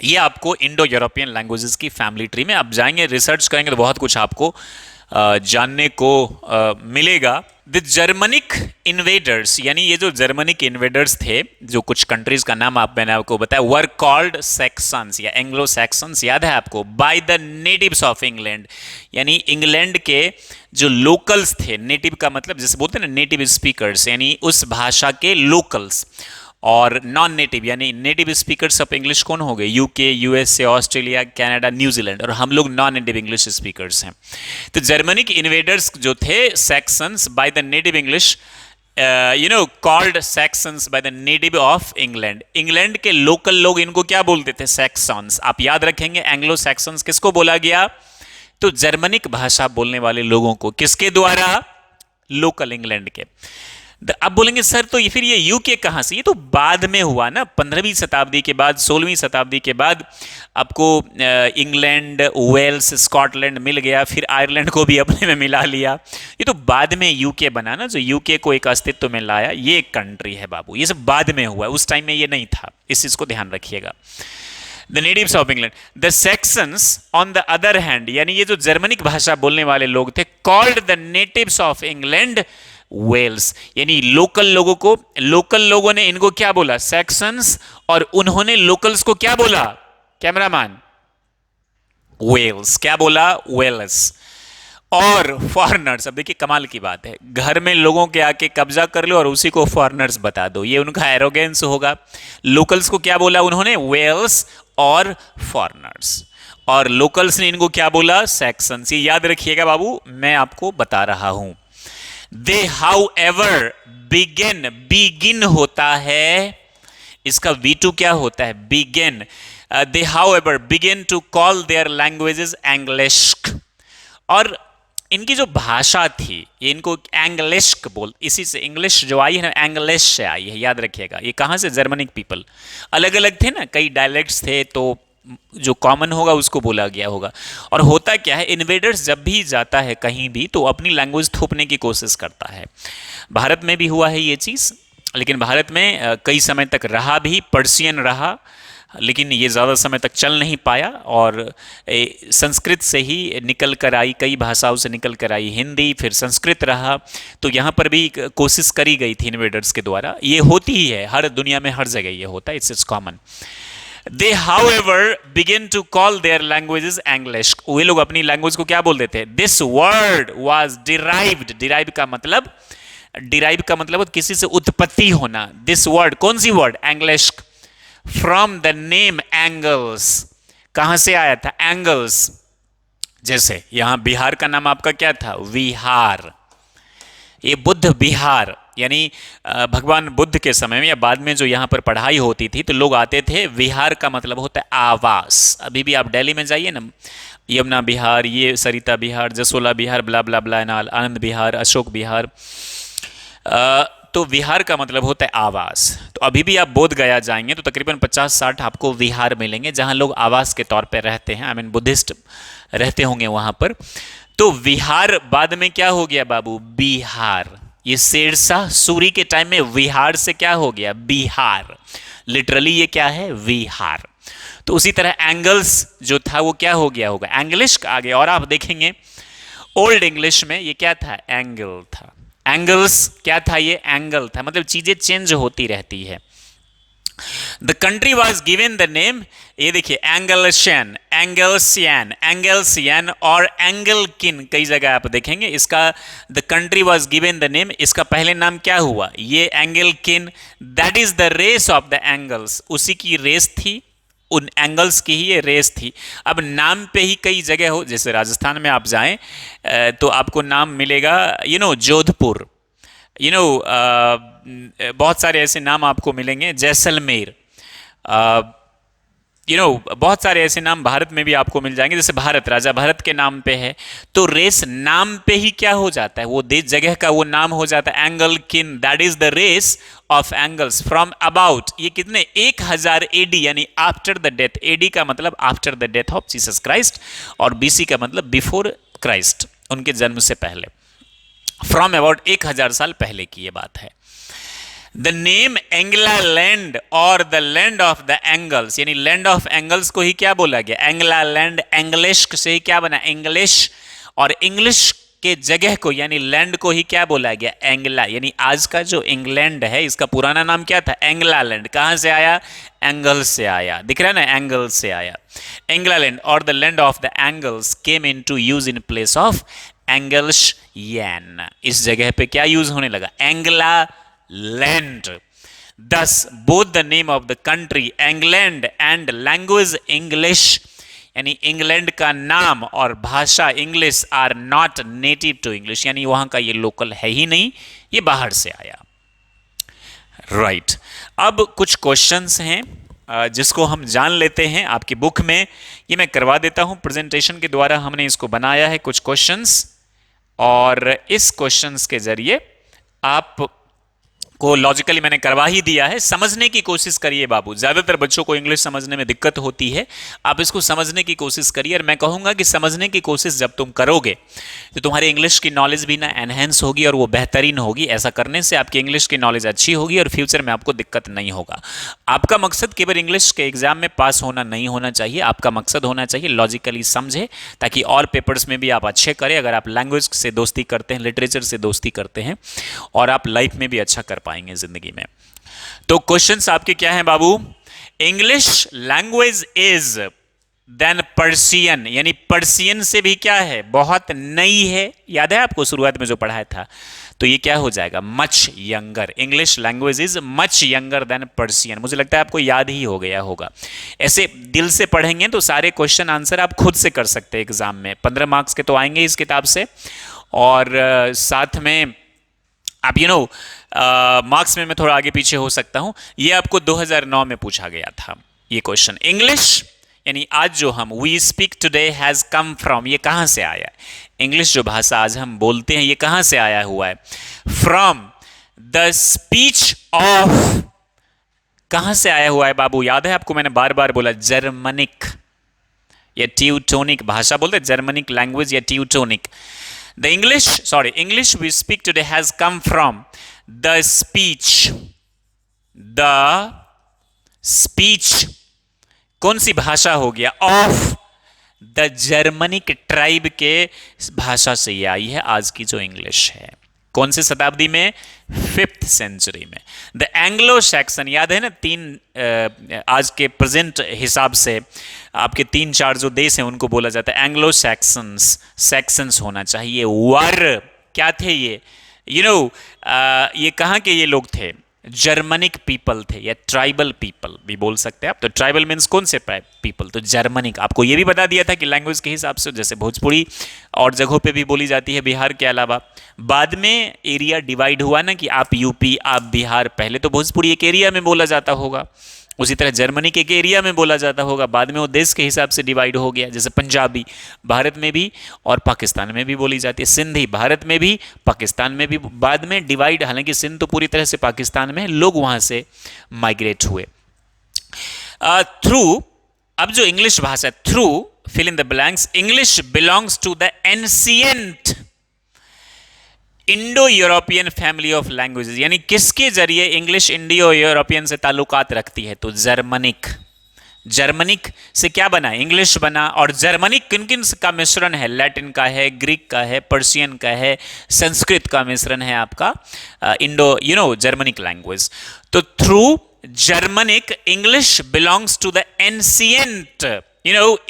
ये आपको इंडो यूरोपियन लैंग्वेजेस की फैमिली ट्री में आप जाएंगे, रिसर्च करेंगे तो बहुत कुछ आपको जानने को मिलेगा। द जर्मनिक इन्वेडर्स, यानी ये जो जर्मनिक इन्वेडर्स थे, जो कुछ कंट्रीज का नाम मैंने आपको बताया, वर कॉल्ड सैक्सन्स या एंग्लो सैक्सन्स, याद है आपको, by the natives of England, यानी इंग्लैंड के जो लोकल्स थे, नेटिव का मतलब जैसे बोलते हैं ना नेटिव स्पीकर्स, यानी उस भाषा के लोकल्स, और नॉन नेटिव यानी नेटिव स्पीकर्स ऑफ इंग्लिश कौन हो गए, UK, USA, Australia, Canada, New Zealand, और हम लोग नॉन नेटिव इंग्लिश स्पीकर्स हैं। तो जर्मनिक इन्वेडर्स जो थे Saxons by the native English, called Saxons by the native of England, England के लोकल लोग इनको क्या बोलते थे, सैक्सन्स। आप याद रखेंगे एंग्लो सैक्सन्स किसको बोला गया, तो जर्मनिक भाषा बोलने वाले लोगों को, किसके द्वारा, लोकल इंग्लैंड के। अब बोलेंगे सर तो ये फिर ये यूके कहां से, ये तो बाद में हुआ ना, 15वीं शताब्दी के बाद, 16वीं शताब्दी के बाद आपको इंग्लैंड, वेल्स, स्कॉटलैंड मिल गया, फिर आयरलैंड को भी अपने में मिला लिया, ये तो बाद में यूके बना ना, जो यूके को एक अस्तित्व में लाया, ये एक कंट्री है बाबू, ये सब बाद में हुआ, उस टाइम में ये नहीं था, इस चीज को ध्यान रखिएगा। The natives of England, the Saxons on the other hand, यानी ये जो जर्मनिक भाषा बोलने वाले लोग थे, called the natives of England Wales, यानी लोकल लोगों को, लोकल लोगों ने इनको क्या बोला, सैक्सन्स, और उन्होंने लोकल्स को क्या बोला, कैमरामैन, वेल्स, क्या बोला, वेल्स। और फॉरेनर्स, अब देखिए कमाल की बात है, घर में लोगों के आके कब्जा कर लो और उसी को फॉरेनर्स बता दो, ये उनका एरोगेंस होगा। लोकल्स को क्या बोला उन्होंने, वेल्स और फॉरेनर्स, और लोकल्स ने इनको क्या बोला, सैक्सन्स। ये याद रखिएगा बाबू, मैं आपको बता रहा हूं। दे हाउएवर बिगिन, बिगिन होता है, इसका V2 क्या होता है, begin. They however begin to call their languages English, और इनकी जो भाषा थी ये इनको एंग्लिश बोल, इसी से इंग्लिश जो आई है ना, एंग्लिश से आई है, याद रखिएगा। ये कहाँ से, जर्मनिक पीपल, अलग अलग थे ना, कई डायलेक्ट्स थे, तो जो कॉमन होगा उसको बोला गया होगा। और होता क्या है, इन्वेडर्स जब भी जाता है कहीं भी तो अपनी लैंग्वेज थोपने की कोशिश करता है। भारत में भी हुआ है ये चीज़, लेकिन भारत में कई समय तक रहा भी, पर्शियन रहा, लेकिन ये ज़्यादा समय तक चल नहीं पाया, और संस्कृत से ही निकल कर आई, कई भाषाओं से निकल कर आई हिंदी, फिर संस्कृत रहा। तो यहाँ पर भी कोशिश करी गई थी इन्वेडर्स के द्वारा, ये होती ही है हर दुनिया में, हर जगह ये होता है, it's common. They however begin to call their languages English, वे लोग अपनी लैंग्वेज को क्या बोल देते हैं, this word was derived, derive का मतलब, derive का मतलब किसी से उत्पत्ति होना, this word, कौन सी word, English, from the name Angles, कहां से आया था, Angles। जैसे यहां बिहार का नाम आपका क्या था, विहार, ये बुद्ध विहार, यानी भगवान बुद्ध के समय में या बाद में जो यहाँ पर पढ़ाई होती थी तो लोग आते थे, विहार का मतलब होता है आवास। अभी भी आप दिल्ली में जाइए ना, यमुना विहार, ये सरिता विहार, जसोला विहार, ब्ला ब्ला ब्ला, आनंद विहार, अशोक विहार, तो विहार का मतलब होता है आवास। तो अभी भी आप बोध गया जाएंगे तो तकरीबन 50-60 आपको विहार मिलेंगे जहाँ लोग आवास के तौर पर रहते हैं, आई मीन बुद्धिस्ट रहते होंगे वहाँ पर। तो विहार बाद में क्या हो गया बाबू, बिहार। ये शेरशाह सूरी के टाइम में विहार से क्या हो गया, बिहार। लिटरली ये क्या है, विहार। तो उसी तरह एंगल्स जो था वो क्या हो गया होगा, एंग्लिश आ गया। और आप देखेंगे ओल्ड इंग्लिश में ये क्या था, एंगल था। एंगल्स क्या था, ये एंगल था, मतलब चीजें चेंज होती रहती है। The country was given the name, ये देखिए एंगलशियन, एंगलसियन, एंगलसियन और एंगलकिन, कई जगह आप देखेंगे इसका the country was given the name, इसका पहले नाम क्या हुआ, ये Angelcynn. That is the race of the Angles, उसी की रेस थी, उन एंगल्स की ही ये रेस थी। अब नाम पे ही कई जगह हो, जैसे राजस्थान में आप जाएं तो आपको नाम मिलेगा, जोधपुर, बहुत सारे ऐसे नाम आपको मिलेंगे, जैसलमेर, बहुत सारे ऐसे नाम भारत में भी आपको मिल जाएंगे, जैसे भारत, राजा भरत के नाम पे है। तो रेस नाम पे ही क्या हो जाता है, वो देश जगह का वो नाम हो जाता है, angle kin. That is the race of Angles from about, ये कितने, 1000 एडी, यानी आफ्टर द डेथ। एडी का मतलब after the death of Jesus Christ, और बीसी का मतलब बिफोर क्राइस्ट, उनके जन्म से पहले, फ्रॉम अबाउट 1000 साल पहले की ये बात है। द नेम एंग्ला लैंड और the land of the angles, यानी लैंड ऑफ एंगल्स को ही क्या बोला गया, एंग्ला लैंड, एंग्लिश से ही क्या बना, इंग्लिश। और इंग्लिश के जगह को यानी लैंड को ही क्या बोला गया, एंग्ला। यानी आज का जो इंग्लैंड है इसका पुराना नाम क्या था, एंग्ला लैंड। कहां से आया, एंगल से आया, दिख रहा है ना, एंगल से आया। एंग्ला लैंड और the land of the Angles came into use in place of Angelcynn. इस जगह पे क्या यूज होने लगा, Angla land. Thus, both the name of the country England and language English, यानी इंग्लैंड का नाम और भाषा English are not native to English, यानी वहां का ये लोकल है ही नहीं, ये बाहर से आया। राइट अब कुछ क्वेश्चंस हैं जिसको हम जान लेते हैं। आपकी बुक में ये मैं करवा देता हूं, प्रेजेंटेशन के द्वारा हमने इसको बनाया है कुछ क्वेश्चंस, और इस क्वेश्चंस के जरिए आप को लॉजिकली मैंने करवा ही दिया है। समझने की कोशिश करिए बाबू, ज्यादातर बच्चों को इंग्लिश समझने में दिक्कत होती है, आप इसको समझने की कोशिश करिए। और मैं कहूंगा कि समझने की कोशिश जब तुम करोगे तो तुम्हारी इंग्लिश की नॉलेज भी ना एनहेंस होगी और वो बेहतरीन होगी। ऐसा करने से आपकी इंग्लिश की नॉलेज अच्छी होगी और फ्यूचर में आपको दिक्कत नहीं होगा। आपका मकसद केवल इंग्लिश के एग्जाम में पास होना नहीं होना चाहिए, आपका मकसद होना चाहिए लॉजिकली समझे, ताकि और पेपर्स में भी आप अच्छे करें। अगर आप लैंग्वेज से दोस्ती करते हैं, लिटरेचर से दोस्ती करते हैं, और आप लाइफ में भी अच्छा कर पाएंगे जिंदगी में। तो क्वेश्चंस आपके क्या हैं बाबू, English language is then Persian, यानी पर्शियन से भी क्या है, बहुत नई है। याद है आपको शुरुआत में जो पढ़ाया था, तो ये क्या हो जाएगा, much younger. English language is much younger than Persian. मुझे लगता है आपको याद ही हो गया होगा। ऐसे दिल से पढ़ेंगे तो सारे क्वेश्चन आंसर आप खुद से कर सकते हैं एग्जाम में। 15 मार्क्स के तो आएंगे इस किताब से, और साथ में आप मार्क्स में मैं थोड़ा आगे पीछे हो सकता हूं। ये आपको 2009 में पूछा गया था ये क्वेश्चन। इंग्लिश यानी आज जो हम we speak today has come from, ये कहां से आया है, इंग्लिश जो भाषा आज हम बोलते हैं ये कहां से आया हुआ है, फ्रॉम द स्पीच ऑफ, कहां से आया हुआ है बाबू, याद है आपको, मैंने बार बार बोला जर्मनिक या ट्यूटोनिक भाषा बोलते, जर्मनिक लैंग्वेज या Teutonic. The English we speak today has come from the speech, कौन सी भाषा हो गया, ऑफ द जर्मनिक ट्राइब के भाषा से ये आई है आज की जो इंग्लिश है। कौन सी शताब्दी में, 5th सेंचुरी में। द एंग्लो सैक्सन, याद है ना, आज के प्रेजेंट हिसाब से आपके 3-4 जो देश हैं उनको बोला जाता है एंग्लो सैक्सन्स, सैक्सन्स होना चाहिए। वर क्या थे ये, ये कहाँ के ये लोग थे, जर्मनिक पीपल थे, या ट्राइबल पीपल भी बोल सकते हैं आप। तो ट्राइबल मीन्स कौन से पीपल, तो जर्मनिक। आपको ये भी बता दिया था कि लैंग्वेज के हिसाब से जैसे भोजपुरी और जगहों पे भी बोली जाती है बिहार के अलावा। बाद में एरिया डिवाइड हुआ ना, कि आप यूपी, आप बिहार, पहले तो भोजपुरी एक एरिया में बोला जाता होगा, उसी तरह जर्मनी के एक एरिया में बोला जाता होगा, बाद में वो देश के हिसाब से डिवाइड हो गया। जैसे पंजाबी भारत में भी और पाकिस्तान में भी बोली जाती है, सिंधी भारत में भी पाकिस्तान में भी, बाद में डिवाइड, हालांकि सिंध तो पूरी तरह से पाकिस्तान में, लोग वहां से माइग्रेट हुए। थ्रू, अब जो इंग्लिश भाषा, through fill in the blanks, English belongs to the ancient Indo European family of languages, यानी किसके जरिए इंग्लिश इंडो यूरोपियन से ताल्लुकात रखती है, तो जर्मनिक। जर्मनिक से क्या बना, इंग्लिश बना। और जर्मनिक किन किन का मिश्रण है, लैटिन का है, ग्रीक का है, पर्शियन का है, संस्कृत का मिश्रण है आपका इंडो जर्मनिक लैंग्वेज। तो through Germanic English belongs to the ancient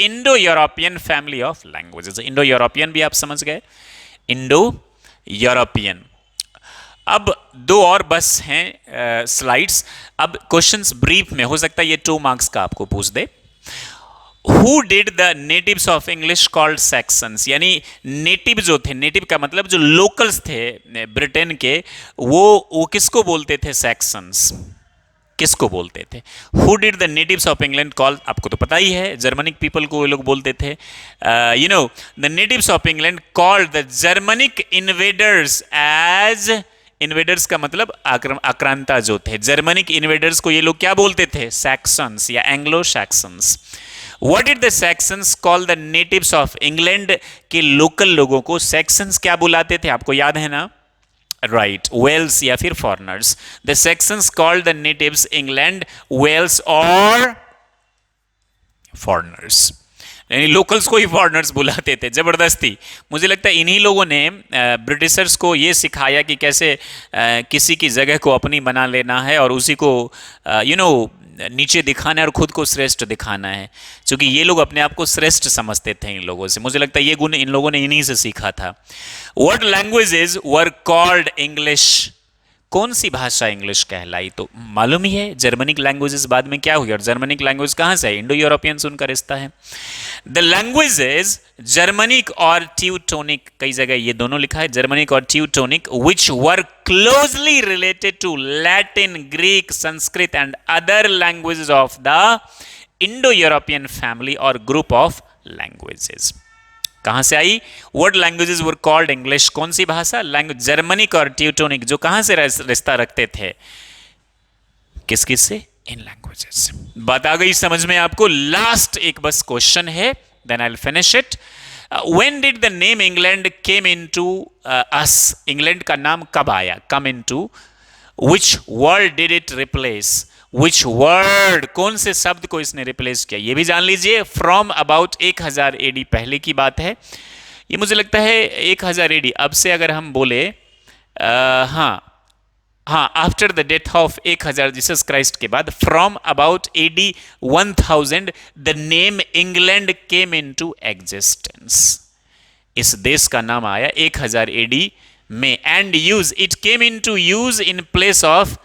Indo European family of languages. Indo European भी आप समझ गए, इंडो यूरोपियन। अब 2 और बस हैं स्लाइड्स। अब क्वेश्चंस ब्रीफ में, हो सकता है ये 2 मार्क्स का आपको पूछ दे। Who did the natives of English called Saxons, यानी नेटिव जो थे, नेटिव का मतलब जो लोकल्स थे ब्रिटेन के, वो किसको बोलते थे, सैक्सन्स, किसको बोलते थे। Who did the natives of England call, आपको तो पता ही है, जर्मनिक पीपल को वो लोग बोलते थे। The natives of England called the Germanic invaders as, invaders का मतलब आक्रांता जो थे, जर्मनिक इन्वेडर्स को ये लोग क्या बोलते थे, सैक्सन्स या Anglo Saxons. What did the Saxons call the natives of England, के लोकल लोगों को सैक्सन्स क्या बुलाते थे, आपको याद है ना, राइट, वेल्स या फिर foreigners. The Saxons called the natives England Wales और फॉरनर्स। यानी लोकल्स को ही फॉरेनर्स बुलाते थे जबरदस्ती। मुझे लगता है इन्हीं लोगों ने ब्रिटिशर्स को ये सिखाया कि कैसे किसी की जगह को अपनी बना लेना है और उसी को नीचे दिखाना है और खुद को श्रेष्ठ दिखाना है, क्योंकि ये लोग अपने आप को श्रेष्ठ समझते थे इन लोगों से। मुझे लगता है ये गुण इन लोगों ने इन्हीं से सीखा था। What languages were called English? कौन सी भाषा इंग्लिश कहलाई? तो मालूम ही है, जर्मनिक लैंग्वेजेस बाद में क्या हुई, और जर्मनिक लैंग्वेज कहाँ से है? इंडो यूरोपियन से उनका रिश्ता है। द लैंग्वेजेस जर्मनिक और ट्यूटोनिक, कई जगह ये दोनों लिखा है, जर्मनिक और Teutonic, which were closely related to Latin, Greek, Sanskrit and other languages of the Indo European family और ग्रुप ऑफ लैंग्वेजेस। कहां से आई? Word languages were called English. कौन सी भाषा? लैंग्वेज जर्मनिक और ट्यूटोनिक, जो कहां से रिश्ता रखते थे, किस किस से? इन लैंग्वेजेस। बात आ गई समझ में आपको? लास्ट एक बस क्वेश्चन है, then I will finish it. When did the name England came into us? England का नाम कब आया? Come into, which word did it replace? Which word, कौन से शब्द को इसने रिप्लेस किया? ये भी जान लीजिए। फ्रॉम अबाउट 1000 एडी पहले की बात है। ये मुझे लगता है 1000 एडी, अब से अगर हम बोले हाँ after the death of 1000 Jesus Christ के बाद, from about AD 1000 the name England came into existence. इस देश का नाम आया 1000 एडी में, and use, it came into use in place of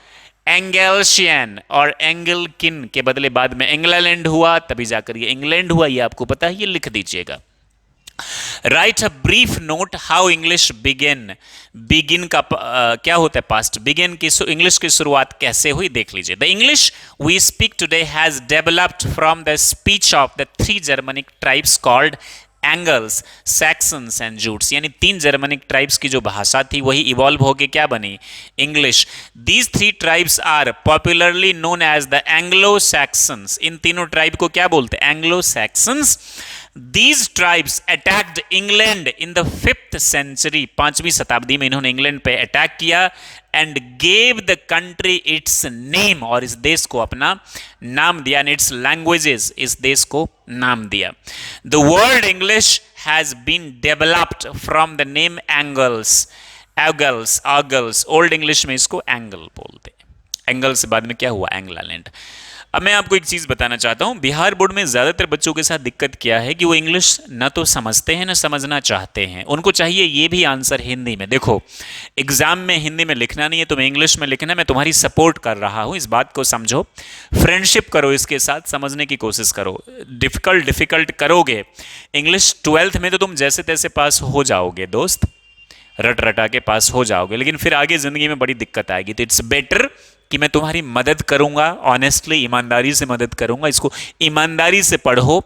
एंगेल्शियन और एंगलकिन के बदले बाद में एंग्लैंड हुआ, तभी जाकर ये इंग्लैंड हुआ। ये आपको पता है, ये लिख दीजिएगा। Right a brief note how English begin. Begin का क्या होता है? पास्ट। बिगिन की इंग्लिश की शुरुआत कैसे हुई देख लीजिए। The English we speak today has developed from the speech of the 3 Germanic tribes called Angles, Saxons and Jutes. यानी 3 जर्मनिक ट्राइब्स की जो भाषा थी वही इवॉल्व होके क्या बनी? English. These 3 tribes are popularly known as the Anglo Saxons. इन तीनों ट्राइब को क्या बोलते हैं? Anglo Saxons. These tribes attacked England in the 5th century. 5वीं शताब्दी में इन्होंने इंग्लैंड पे अटैक किया, and gave the country its name, और इस देश को अपना नाम दिया, and its languages, इस देश को नाम दिया। The word English has been developed from the name Angles, Angles, old English में इसको एंगल बोलते हैं। एंगल से बाद में क्या हुआ? एंग्लैंड। अब मैं आपको एक चीज बताना चाहता हूं, बिहार बोर्ड में ज्यादातर बच्चों के साथ दिक्कत क्या है कि वो इंग्लिश ना तो समझते हैं ना समझना चाहते हैं। उनको चाहिए ये भी आंसर हिंदी में। देखो, एग्जाम में हिंदी में लिखना नहीं है, तुम्हें इंग्लिश में लिखना है। मैं तुम्हारी सपोर्ट कर रहा हूं, इस बात को समझो। फ्रेंडशिप करो इसके साथ, समझने की कोशिश करो। डिफिकल्ट करोगे इंग्लिश 12th में तो तुम जैसे तैसे पास हो जाओगे दोस्त, रट रटा के पास हो जाओगे, लेकिन फिर आगे जिंदगी में बड़ी दिक्कत आएगी। तो इट्स बेटर कि मैं तुम्हारी मदद करूंगा, ऑनेस्टली, ईमानदारी से मदद करूंगा। इसको ईमानदारी से पढ़ो,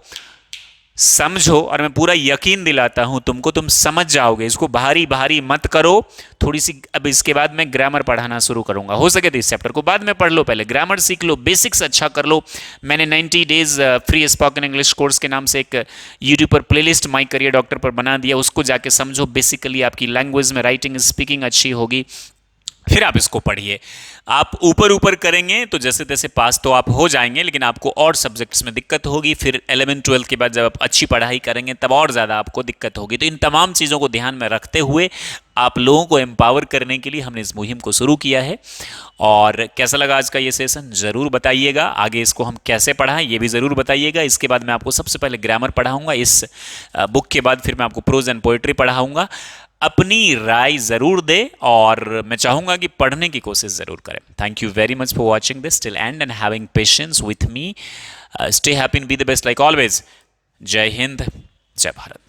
समझो, और मैं पूरा यकीन दिलाता हूं तुमको, तुम समझ जाओगे। इसको भारी भारी मत करो। थोड़ी सी अब इसके बाद मैं ग्रामर पढ़ाना शुरू करूंगा। हो सके तो इस चैप्टर को बाद में पढ़ लो, पहले ग्रामर सीख लो, बेसिक्स अच्छा कर लो। मैंने 90 days free spoken English course के नाम से एक यूट्यूब पर प्लेलिस्ट माई करियर डॉक्टर पर बना दिया, उसको जाके समझो। बेसिकली आपकी लैंग्वेज में राइटिंग स्पीकिंग अच्छी होगी, फिर आप इसको पढ़िए। आप ऊपर ऊपर करेंगे तो जैसे तैसे पास तो आप हो जाएंगे, लेकिन आपको और सब्जेक्ट्स में दिक्कत होगी। फिर 11-12 के बाद जब आप अच्छी पढ़ाई करेंगे तब और ज़्यादा आपको दिक्कत होगी। तो इन तमाम चीज़ों को ध्यान में रखते हुए आप लोगों को एम्पावर करने के लिए हमने इस मुहिम को शुरू किया है। और कैसा लगा आज का ये सेशन ज़रूर बताइएगा। आगे इसको हम कैसे पढ़ाएं ये भी ज़रूर बताइएगा। इसके बाद मैं आपको सबसे पहले ग्रामर पढ़ाऊँगा, इस बुक के बाद फिर मैं आपको प्रोज एंड पोइट्री पढ़ाऊँगा। अपनी राय ज़रूर दे और मैं चाहूँगा कि पढ़ने की कोशिश ज़रूर करें। Thank you very much for watching this till and and having patience with me. Stay happy and be the best like always. जय हिंद, जय भारत।